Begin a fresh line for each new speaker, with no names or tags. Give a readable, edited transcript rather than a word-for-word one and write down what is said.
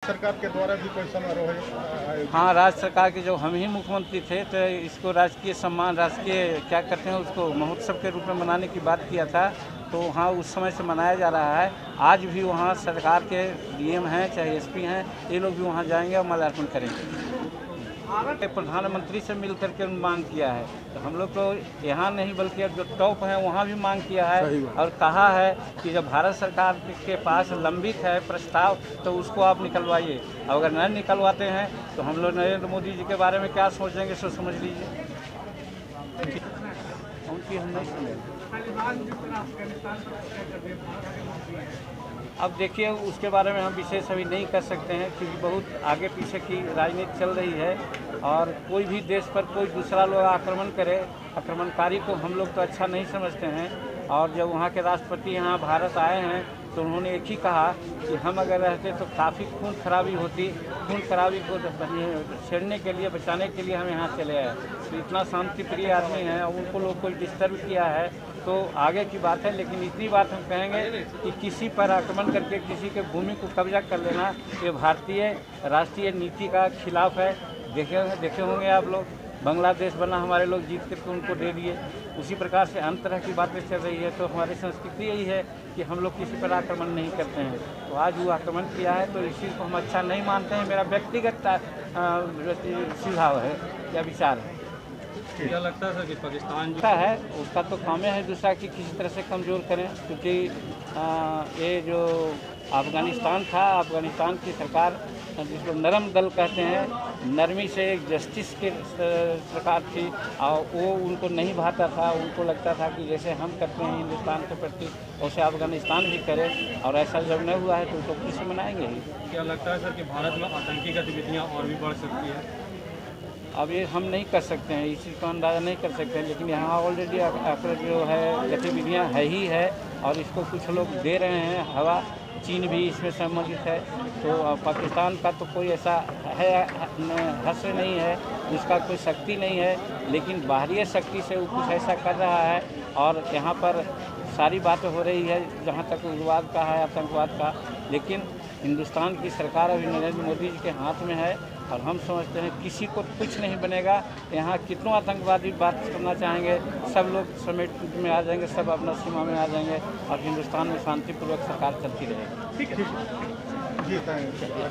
सरकार के द्वारा भी कोई समारोह है?
हाँ, राज्य सरकार के जो हम ही मुख्यमंत्री थे तो इसको राजकीय सम्मान, राजकीय क्या कहते हैं उसको, महोत्सव के रूप में मनाने की बात किया था। तो वहाँ उस समय से मनाया जा रहा है। आज भी वहाँ सरकार के डीएम हैं चाहे एसपी हैं, ये लोग भी वहाँ जाएंगे और माल्यार्पण करेंगे। प्रधानमंत्री से मिल करके मांग किया है, तो हम लोग तो यहाँ नहीं बल्कि जो टॉप है वहाँ भी मांग किया है और कहा है कि जब भारत सरकार के पास लंबित है प्रस्ताव तो उसको आप निकलवाइए। अगर नहीं निकलवाते हैं तो हम लोग नरेंद्र मोदी जी के बारे में क्या सोचेंगे सो समझ लीजिए। उनकी हम नहीं सुने। अब देखिए उसके बारे में हम विशेष अभी नहीं कर सकते हैं क्योंकि बहुत आगे पीछे की राजनीति चल रही है और कोई भी देश पर कोई दूसरा लोग आक्रमण करे, आक्रमणकारी को हम लोग तो अच्छा नहीं समझते हैं। और जब वहाँ के राष्ट्रपति यहाँ भारत आए हैं तो उन्होंने एक ही कहा कि हम अगर रहते तो काफ़ी खून खराबी होती, खून खराबी को छेड़ने के लिए, बचाने के लिए हम यहाँ चले आए। तो इतना शांति प्रिय आदमी हैं और उनको लोग कोई डिस्टर्ब किया है तो आगे की बात है। लेकिन इतनी बात हम कहेंगे कि किसी पर आक्रमण करके किसी के भूमि को कब्जा कर लेना ये भारतीय राष्ट्रीय नीति का खिलाफ है। देखे होंगे आप लोग, बांग्लादेश बना, हमारे लोग जीत करके उनको दे दिए। उसी प्रकार से अन्य तरह की बातें चल रही है। तो हमारी संस्कृति यही है कि हम लोग किसी पर आक्रमण नहीं करते हैं। तो आज वो आक्रमण किया है तो इस चीज़ को हम अच्छा नहीं मानते हैं। मेरा व्यक्तिगत सुझाव है या विचार है।
क्या लगता है सर कि पाकिस्तान
जो है उसका तो काम है दूसरा कि किसी तरह से कमज़ोर करें, क्योंकि ये जो अफ़गानिस्तान था, अफ़गानिस्तान की सरकार जिसको नरम दल कहते हैं, नरमी से एक जस्टिस की सरकार थी और वो उनको नहीं भाता था। उनको लगता था कि जैसे हम करते हैं हिंदुस्तान के प्रति वैसे अफ़गानिस्तान भी करे, और ऐसा जब नहीं हुआ है तो उसको खुशी मनाएंगे ही।
क्या लगता है सर कि भारत में आतंकी गतिविधियाँ और भी बढ़ सकती है?
अब ये हम नहीं कर सकते हैं, इस चीज़ का अंदाज़ा नहीं कर सकते हैं। लेकिन यहाँ ऑलरेडी जो है गतिविधियाँ है ही है और इसको कुछ लोग दे रहे हैं हवा। चीन भी इसमें सम्मिलित है। तो पाकिस्तान का तो कोई ऐसा है हश्र नहीं है, उसका कोई शक्ति नहीं है, लेकिन बाहरी शक्ति से वो कुछ ऐसा कर रहा है। और यहाँ पर सारी बातें हो रही है जहाँ तक उग्रवाद का है, आतंकवाद का, लेकिन हिंदुस्तान की सरकार अभी नरेंद्र मोदी जी के हाथ में है और हम समझते हैं किसी को कुछ नहीं बनेगा। यहाँ कितनों आतंकवादी बात करना चाहेंगे, सब लोग समेट में आ जाएंगे, सब अपना सीमा में आ जाएंगे और हिंदुस्तान में शांतिपूर्वक सरकार चलती रहेगी।
ठीक है जी।